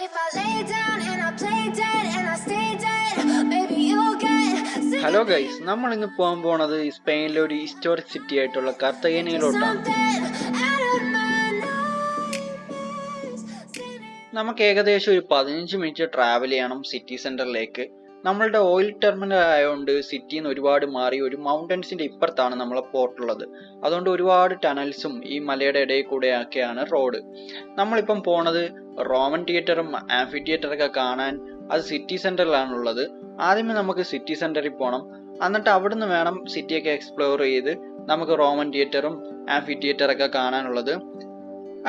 if I lay down and I play dead and I stay dead, maybe you'll get sick. Hello guys, നമ്മൾ ഇന്ന് പോകാൻ പോണത് സ്പെയിനിലെ ഒരു ഹിസ്റ്റോറിക് സിറ്റി ആയിട്ടുള്ള കാർത്തഗേനയിലോട്ടാണ്. നമുക്ക് ഏകദേശം ഒരു 15 മിനിറ്റ് ട്രാവൽ ചെയ്യണം സിറ്റി സെന്ററിലേക്ക്. നമ്മളുടെ ഓയിൽ ടെർമിനൽ ആയതുകൊണ്ട് സിറ്റിയിൽ നിന്ന് ഒരുപാട് മാറി ഒരു മൗണ്ടൻസിന്റെ ഇപ്പുറത്താണ് നമ്മളെ പോർട്ടുള്ളത്. അതുകൊണ്ട് ഒരുപാട് ടണൽസും ഈ മലയുടെ ഇടയിൽ കൂടെയൊക്കെയാണ് റോഡ്. നമ്മളിപ്പം പോണത് റോമൻ തിയേറ്ററും ആംഫി തിയേറ്ററൊക്കെ കാണാൻ. അത് സിറ്റി സെന്ററിലാണുള്ളത്. ആദ്യമേ നമുക്ക് സിറ്റി സെന്ററിൽ പോകണം. എന്നിട്ട് അവിടുന്ന് വേണം സിറ്റിയൊക്കെ എക്സ്പ്ലോർ ചെയ്ത് നമുക്ക് റോമൻ തിയേറ്ററും ആംഫി തിയേറ്ററൊക്കെ കാണാനുള്ളത്.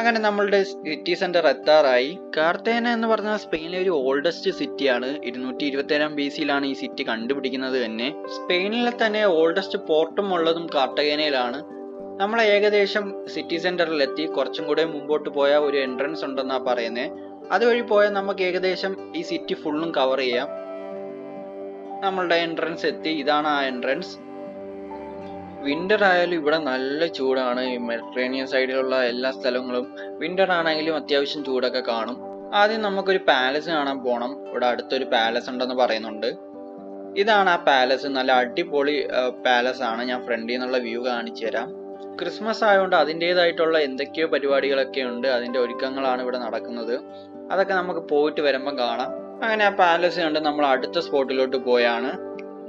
അങ്ങനെ നമ്മളുടെ സിറ്റി സെന്റർ എത്താറായി. കാർത്തേന എന്ന് പറഞ്ഞാൽ സ്പെയിനിലെ ഒരു ഓൾഡസ്റ്റ് സിറ്റിയാണ്. 227 BC-യിലാണ് ഈ സിറ്റി കണ്ടുപിടിക്കുന്നത് തന്നെ. സ്പെയിനിലെ തന്നെ ഓൾഡസ്റ്റ് പോർട്ടും ഉള്ളതും കാർത്തഗേനയിലാണ്. നമ്മൾ ഏകദേശം സിറ്റി സെന്ററിലെത്തി. കുറച്ചും കൂടെ മുമ്പോട്ട് പോയാൽ ഒരു എൻട്രൻസ് ഉണ്ടെന്നാ പറയുന്നത്. അതുവഴി പോയാൽ നമുക്ക് ഏകദേശം ഈ സിറ്റി ഫുള്ളും കവർ ചെയ്യാം. നമ്മളുടെ എൻട്രൻസ് എത്തി. ഇതാണ് ആ എൻട്രൻസ്. വിന്റർ ആയാലും ഇവിടെ നല്ല ചൂടാണ്. ഈ മെഡിറ്ററേനിയൻ സൈഡിലുള്ള എല്ലാ സ്ഥലങ്ങളും വിന്റർ ആണെങ്കിലും അത്യാവശ്യം ചൂടൊക്കെ കാണും. ആദ്യം നമുക്കൊരു പാലസ് കാണാൻ പോകണം. ഇവിടെ അടുത്തൊരു പാലസ് ഉണ്ടെന്ന് പറയുന്നുണ്ട്. ഇതാണ് ആ പാലസ്. നല്ല അടിപൊളി പാലസ് ആണ്. ഞാൻ ഫ്രണ്ടിൽ നിന്നുള്ള വ്യൂ കാണിച്ചു തരാം. ക്രിസ്മസ് ആയതുകൊണ്ട് അതിൻ്റെതായിട്ടുള്ള എന്തൊക്കെയോ പരിപാടികളൊക്കെ ഉണ്ട്. അതിൻ്റെ ഒരുക്കങ്ങളാണ് ഇവിടെ നടക്കുന്നത്. അതൊക്കെ നമുക്ക് പോയിട്ട് വരുമ്പം കാണാം. അങ്ങനെ ആ പാലസ് കണ്ട് നമ്മൾ അടുത്ത സ്പോട്ടിലോട്ട് പോയാണ്.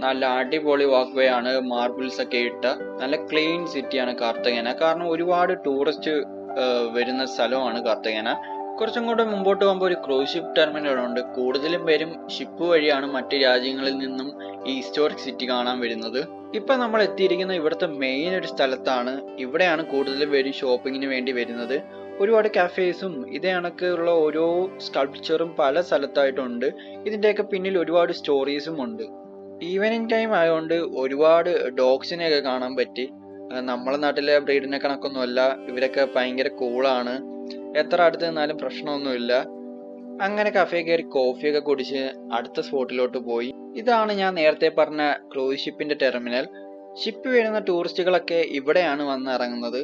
നല്ല അടിപൊളി വാക്ക് വേ ആണ്. മാർബിൾസ് ഒക്കെ ഇട്ട നല്ല ക്ലീൻ സിറ്റിയാണ് കാർത്തഗേന. കാരണം ഒരുപാട് ടൂറിസ്റ്റ് വരുന്ന സ്ഥലമാണ് കാർത്തഗേന. കുറച്ചും കൂടെ മുമ്പോട്ട് പോകുമ്പോൾ ഒരു ക്രൂസ് ഷിപ്പ് ടെർമിനൽ ഉണ്ട്. കൂടുതലും പേരും ഷിപ്പ് വഴിയാണ് മറ്റു രാജ്യങ്ങളിൽ നിന്നും ഈ ഹിസ്റ്റോറിക് സിറ്റി കാണാൻ വരുന്നത്. ഇപ്പൊ നമ്മൾ എത്തിയിരിക്കുന്നത് ഇവിടുത്തെ മെയിൻ ഒരു സ്ഥലത്താണ്. ഇവിടെയാണ് കൂടുതലും പേരും ഷോപ്പിങ്ങിന് വേണ്ടി വരുന്നത്. ഒരുപാട് കഫേസും ഇതേ കണക്കുള്ള ഓരോ സ്കൾപ്ചറും പല സ്ഥലത്തായിട്ടുണ്ട്. ഇതിന്റെയൊക്കെ പിന്നിൽ ഒരുപാട് സ്റ്റോറീസും ഉണ്ട്. ഈവനിങ് ടൈം ആയതുകൊണ്ട് ഒരുപാട് ഡോഗ്സിനെയൊക്കെ കാണാൻ പറ്റി. നമ്മളെ നാട്ടിലെ ബ്രീഡിനെ കണക്കൊന്നുമല്ല. ഇവരൊക്കെ ഭയങ്കര കൂളാണ്. എത്ര അടുത്ത് നിന്നാലും പ്രശ്നമൊന്നുമില്ല. അങ്ങനെ കഫേ കയറി കോഫിയൊക്കെ കുടിച്ച് അടുത്ത സ്പോട്ടിലോട്ട് പോയി. ഇതാണ് ഞാൻ നേരത്തെ പറഞ്ഞ ക്രൂസ് ഷിപ്പിന്റെ ടെർമിനൽ. ഷിപ്പ് വരുന്ന ടൂറിസ്റ്റുകളൊക്കെ ഇവിടെയാണ് വന്ന് ഇറങ്ങുന്നത്.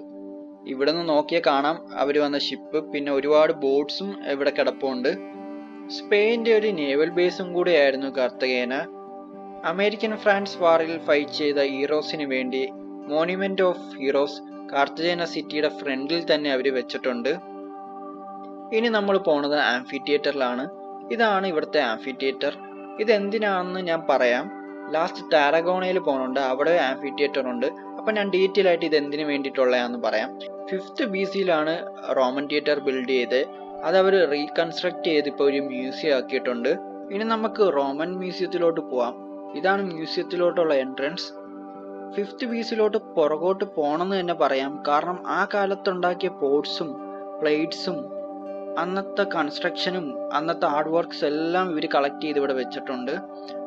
ഇവിടെ നിന്ന് നോക്കിയാൽ കാണാം അവർ വന്ന ഷിപ്പ്. പിന്നെ ഒരുപാട് ബോട്ട്സും ഇവിടെ കിടപ്പുണ്ട്. സ്പെയിൻ്റെ ഒരു നേവൽ ബേസും കൂടിയായിരുന്നു കാർത്തഗേന. അമേരിക്കൻ ഫ്രാൻസ് വാറിൽ ഫൈറ്റ് ചെയ്ത ഹീറോസിന് വേണ്ടി മോണ്യുമെന്റ് ഓഫ് ഹീറോസ് കാർത്തഗേന സിറ്റിയുടെ ഫ്രണ്ടിൽ തന്നെ അവർ വെച്ചിട്ടുണ്ട്. ഇനി നമ്മൾ പോണത് ആംഫി തിയേറ്ററിലാണ്. ഇതാണ് ഇവിടുത്തെ ആംഫി തിയേറ്റർ. ഇതെന്തിനാണെന്ന് ഞാൻ പറയാം. ലാസ്റ്റ് ടാരഗോണയിൽ പോകുന്നുണ്ട്. അവിടെ ആംഫി തിയേറ്റർ ഉണ്ട്. അപ്പം ഞാൻ ഡീറ്റെയിൽ ആയിട്ട് ഇത് എന്തിനു വേണ്ടിയിട്ടുള്ളതാണെന്ന് പറയാം. 5th BC-യിലാണ് റോമൻ തിയേറ്റർ ബിൽഡ് ചെയ്ത്. അത് അവർ റീകൺസ്ട്രക്ട് ചെയ്ത് ഇപ്പോൾ ഒരു മ്യൂസിയം ആക്കിയിട്ടുണ്ട്. ഇനി നമുക്ക് റോമൻ മ്യൂസിയത്തിലോട്ട് പോവാം. ഇതാണ് മ്യൂസിയത്തിലോട്ടുള്ള എൻട്രൻസ്. 5th BC-യിലോട്ട് പുറകോട്ട് പോകണമെന്ന് തന്നെ പറയാം. കാരണം ആ കാലത്തുണ്ടാക്കിയ പോട്ട്സും പ്ലേറ്റ്സും അന്നത്തെ കൺസ്ട്രക്ഷനും അന്നത്തെ ആർട്ട് വർക്ക്സ് എല്ലാം ഇവർ കളക്ട് ചെയ്ത് ഇവിടെ വെച്ചിട്ടുണ്ട്.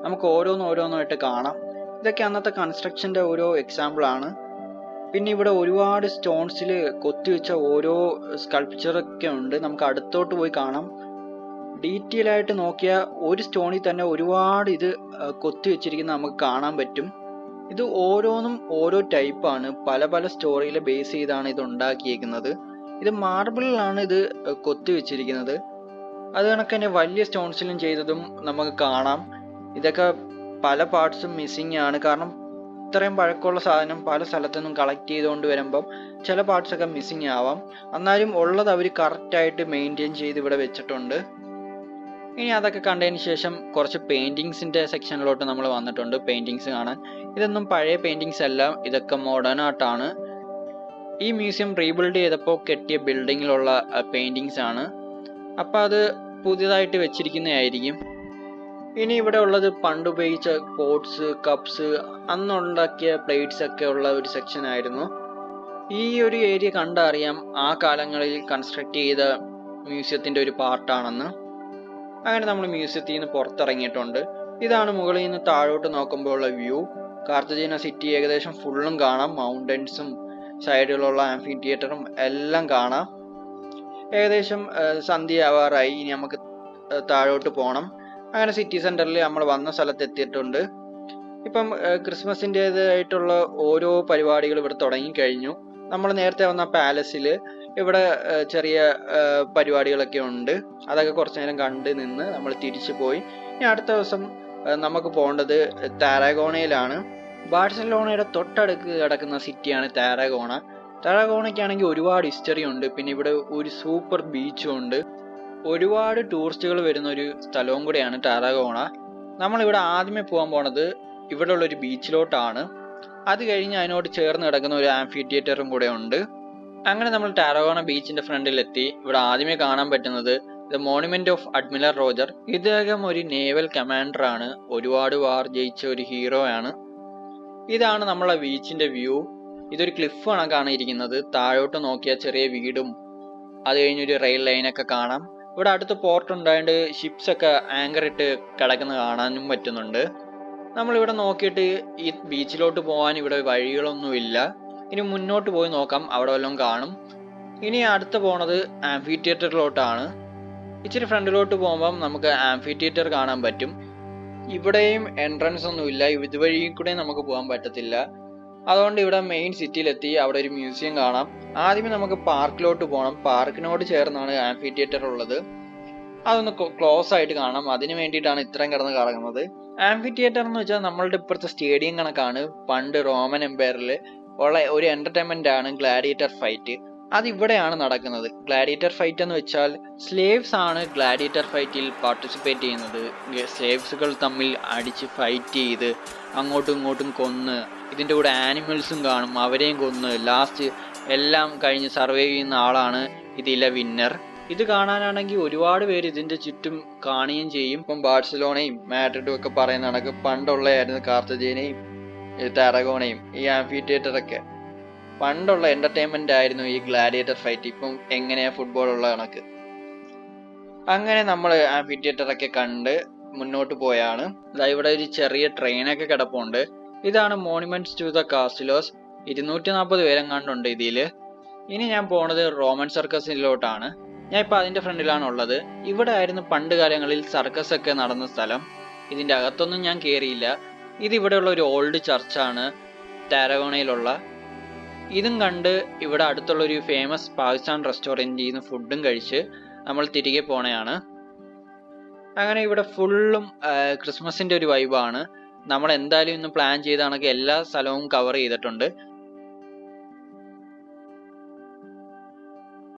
നമുക്ക് ഓരോന്നായിട്ട് കാണാം. ഇതൊക്കെ അന്നത്തെ കൺസ്ട്രക്ഷൻ്റെ ഓരോ എക്സാമ്പിൾ ആണ്. പിന്നെ ഇവിടെ ഒരുപാട് സ്റ്റോൺസിൽ കൊത്തിവെച്ച ഓരോ സ്കൾപ്ചറൊക്കെ ഉണ്ട്. നമുക്ക് അടുത്തോട്ട് പോയി കാണാം. ഡീറ്റെയിൽ ആയിട്ട് നോക്കിയാൽ ഒരു സ്റ്റോണിൽ തന്നെ ഒരുപാട് ഇത് കൊത്തിവെച്ചിരിക്കുന്നത് നമുക്ക് കാണാൻ പറ്റും. ഇത് ഓരോന്നും ഓരോ ടൈപ്പാണ്. പല സ്റ്റോറിയിൽ ബേസ് ചെയ്താണ് ഇത് ഉണ്ടാക്കിയേക്കുന്നത്. ഇത് മാർബിളിലാണ് ഇത് കൊത്തിവെച്ചിരിക്കുന്നത്. അത് കണക്ക് തന്നെ വലിയ സ്റ്റോൺസിലും ചെയ്തതും നമുക്ക് കാണാം. ഇതൊക്കെ പല പാർട്സും മിസ്സിങ് ആണ്. കാരണം ഇത്രയും പഴക്കമുള്ള സാധനം പല സ്ഥലത്തു നിന്നും കളക്ട് ചെയ്തുകൊണ്ട് വരുമ്പം ചില പാർട്സൊക്കെ മിസ്സിങ് ആവാം. എന്നാലും ഉള്ളത് അവർ കറക്റ്റായിട്ട് മെയിൻറ്റെയിൻ ചെയ്ത് ഇവിടെ വെച്ചിട്ടുണ്ട്. ഇനി അതൊക്കെ കണ്ടതിന് ശേഷം കുറച്ച് പെയിൻറ്റിങ്സിൻ്റെ സെക്ഷനിലോട്ട് നമ്മൾ വന്നിട്ടുണ്ട് പെയിൻറ്റിങ്സ് കാണാൻ. ഇതൊന്നും പഴയ പെയിൻറ്റിങ്സ് അല്ല, ഇതൊക്കെ മോഡേൺ ആർട്ടാണ്. ഈ മ്യൂസിയം റീബിൽഡ് ചെയ്തപ്പോൾ കെട്ടിയ ബിൽഡിങ്ങിലുള്ള പെയിൻറ്റിങ്സ് ആണ്. അപ്പം അത് പുതിയതായിട്ട് വെച്ചിരിക്കുന്നതായിരിക്കും. ഇനി ഇവിടെ ഉള്ളത് പണ്ട് ഉപയോഗിച്ച പോട്ട്സ്, കപ്സ്, അന്നുണ്ടാക്കിയ പ്ലേറ്റ്സ് ഒക്കെ ഉള്ള ഒരു സെക്ഷൻ ആയിരുന്നു. ഈ ഒരു ഏരിയ കണ്ടറിയാം ആ കാലങ്ങളിൽ കൺസ്ട്രക്ട് ചെയ്ത മ്യൂസിയത്തിൻ്റെ ഒരു പാർട്ടാണെന്ന്. അങ്ങനെ നമ്മൾ മ്യൂസിയത്തിൽ നിന്ന് പുറത്തിറങ്ങിയിട്ടുണ്ട്. ഇതാണ് മുകളിൽ നിന്ന് താഴോട്ട് നോക്കുമ്പോൾ ഉള്ള വ്യൂ. കാർത്തഗേന സിറ്റി ഏകദേശം ഫുള്ളും കാണാം. മൗണ്ടൻസും സൈഡിലുള്ള ആംഫി തിയേറ്ററും എല്ലാം കാണാം. ഏകദേശം സന്ധ്യയാവാറായി. ഇനി നമുക്ക് താഴോട്ട് പോകണം. അങ്ങനെ സിറ്റി സെന്ററിൽ നമ്മൾ വന്ന സ്ഥലത്ത് എത്തിയിട്ടുണ്ട്. ഇപ്പം ക്രിസ്മസിൻ്റേതായിട്ടുള്ള ഓരോ പരിപാടികൾ ഇവിടെ തുടങ്ങിക്കഴിഞ്ഞു. നമ്മൾ നേരത്തെ വന്ന പാലസിൽ ഇവിടെ ചെറിയ പരിപാടികളൊക്കെ ഉണ്ട്. അതൊക്കെ കുറച്ചു നേരം കണ്ട് നിന്ന് നമ്മൾ തിരിച്ചു പോയി. ഇനി അടുത്ത ദിവസം നമുക്ക് പോകേണ്ടത് താരാഗോണയിലാണ്. ബാഴ്സലോണയുടെ തൊട്ടടുക്ക് കിടക്കുന്ന സിറ്റിയാണ് താരാഗോണ. താരാഗോണയ്ക്കാണെങ്കിൽ ഒരുപാട് ഹിസ്റ്ററി ഉണ്ട്. പിന്നെ ഇവിടെ ഒരു സൂപ്പർ ബീച്ചും ഉണ്ട്. ഒരുപാട് ടൂറിസ്റ്റുകൾ വരുന്ന ഒരു സ്ഥലവും കൂടെയാണ് താരാഗോണ. നമ്മളിവിടെ ആദ്യമേ പോകാൻ പോണത് ഇവിടെ ഉള്ള ഒരു ബീച്ചിലോട്ടാണ്. അത് കഴിഞ്ഞ് അതിനോട് ചേർന്ന് കിടക്കുന്ന ഒരു ആംഫി തിയേറ്ററും കൂടെ ഉണ്ട്. അങ്ങനെ നമ്മൾ ടാരാഗോണ ബീച്ചിന്റെ ഫ്രണ്ടിലെത്തി. ഇവിടെ ആദ്യമേ കാണാൻ പറ്റുന്നത് the monument of admiral Roger. ഇദ്ദേഹം ഒരു നേവൽ കമാൻഡർ ആണ്. ഒരുപാട് വാർ ജയിച്ച ഒരു ഹീറോ ആണ്. ഇതാണ് നമ്മളെ ബീച്ചിന്റെ വ്യൂ. ഇതൊരു ക്ലിഫ് കണക്കാണ് ഇരിക്കുന്നത്. താഴോട്ട് നോക്കിയാൽ ചെറിയ വീടും അത് കഴിഞ്ഞൊരു റെയിൽ ലൈനൊക്കെ കാണാം. ഇവിടെ അടുത്ത് പോർട്ട് ഉണ്ടായതുകൊണ്ട് ഷിപ്സ് ഒക്കെ ആങ്കർ ഇട്ട് കിടക്കുന്നത് കാണാനും പറ്റുന്നുണ്ട്. നമ്മളിവിടെ നോക്കിയിട്ട് ഈ ബീച്ചിലോട്ട് പോകാൻ ഇവിടെ വഴികളൊന്നുമില്ല. ഇനി മുന്നോട്ട് പോയി നോക്കാം, അവിടെ വല്ലതും കാണും. ഇനി അടുത്ത് പോണത് ആംഫി തിയേറ്ററിലോട്ടാണ്. ഇച്ചിരി ഫ്രണ്ടിലോട്ട് പോകുമ്പം നമുക്ക് ആംഫി തിയേറ്റർ കാണാൻ പറ്റും. ഇവിടെയും എൻട്രൻസ് ഒന്നുമില്ല. ഇതുവഴി കൂടെ നമുക്ക് പോകാൻ പറ്റത്തില്ല. അതുകൊണ്ട് ഇവിടെ മെയിൻ സിറ്റിയിലെത്തി. അവിടെ ഒരു മ്യൂസിയം കാണാം. ആദ്യമേ നമുക്ക് പാർക്കിലോട്ട് പോകണം. പാർക്കിനോട് ചേർന്നാണ് ആംഫി തിയേറ്റർ ഉള്ളത്. അതൊന്ന് ക്ലോസ് ആയിട്ട് കാണാം. അതിന് വേണ്ടിയിട്ടാണ് ഇത്രയും കിടന്ന് കറങ്ങുന്നത്. ആംഫി തിയേറ്റർ എന്ന് വെച്ചാൽ നമ്മളുടെ ഇപ്പോഴത്തെ സ്റ്റേഡിയം കണക്കാണ്. പണ്ട് റോമൻ എംപയറിൽ ഉള്ള ഒരു എന്റർടൈൻമെന്റ് ആണ് ഗ്ലാഡിയേറ്റർ ഫൈറ്റ്. അത് ഇവിടെയാണ് നടക്കുന്നത്. ഗ്ലാഡിയേറ്റർ ഫൈറ്റ് എന്ന് വെച്ചാൽ സ്ലേവ്സ് ആണ് ഗ്ലാഡിയേറ്റർ ഫൈറ്റിൽ പാർട്ടിസിപ്പേറ്റ് ചെയ്യുന്നത്. സ്ലേവ്സുകൾ തമ്മിൽ അടിച്ച് ഫൈറ്റ് ചെയ്ത് അങ്ങോട്ടും ഇങ്ങോട്ടും കൊന്ന്, ഇതിൻ്റെ കൂടെ ആനിമൽസും കാണും, അവരെയും കൊന്ന് ലാസ്റ്റ് എല്ലാം കഴിഞ്ഞ് സർവൈവ് ചെയ്യുന്ന ആളാണ് ഇതിലെ വിന്നർ. ഇത് കാണാനാണെങ്കിൽ ഒരുപാട് പേര് ഇതിന്റെ ചുറ്റും കാണുകയും ചെയ്യും. ഇപ്പം ബാഴ്സലോണയും മാഡ്രിഡും ഒക്കെ പറയുന്ന കണക്ക് പണ്ടുള്ളതായിരുന്നു കാർത്തജേനയും ടാരഗോണയും ഈ ആംഫി തിയേറ്ററൊക്കെ. പണ്ടുള്ള എന്റർടൈൻമെന്റ് ആയിരുന്നു ഈ ഗ്ലാഡിയേറ്റർ ഫൈറ്റ്. ഇപ്പം എങ്ങനെയാ ഫുട്ബോൾ ഉള്ള കണക്ക്. അങ്ങനെ നമ്മൾ ആംഫി തിയേറ്ററൊക്കെ കണ്ട് മുന്നോട്ട് പോയാണ്. ഇവിടെ ഒരു ചെറിയ ട്രെയിനൊക്കെ കിടപ്പുണ്ട്. ഇതാണ് മോണുമെന്റ്സ് ടു ദ കാസ്റ്റിലോസ്. 240 പേരെങ്ങാണ്ടുണ്ട് ഇതില്. ഇനി ഞാൻ പോണത് റോമൻ സർക്കസിലോട്ടാണ്. ഞാൻ ഇപ്പൊ അതിന്റെ ഫ്രണ്ടിലാണ് ഉള്ളത്. ഇവിടെ ആയിരുന്നു പണ്ട് കാലങ്ങളിൽ സർക്കസ് ഒക്കെ നടന്ന സ്ഥലം. ഇതിന്റെ അകത്തൊന്നും ഞാൻ കയറിയില്ല. ഇത് ഇവിടെയുള്ള ഒരു ഓൾഡ് ചർച്ചാണ് ടാരഗോണയിലുള്ള. ഇതും കണ്ട് ഇവിടെ അടുത്തുള്ള ഒരു ഫേമസ് പാകിസ്ഥാൻ റെസ്റ്റോറൻറ്റിൽ നിന്ന് ഫുഡും കഴിച്ച് നമ്മൾ തിരികെ പോണെയാണ്. അങ്ങനെ ഇവിടെ ഫുള്ളും ക്രിസ്മസിന്റെ ഒരു വൈബാണ്. നമ്മൾ എന്തായാലും ഇന്ന് പ്ലാൻ ചെയ്താണെങ്കിൽ എല്ലാ സ്ഥലവും കവർ ചെയ്തിട്ടുണ്ട്.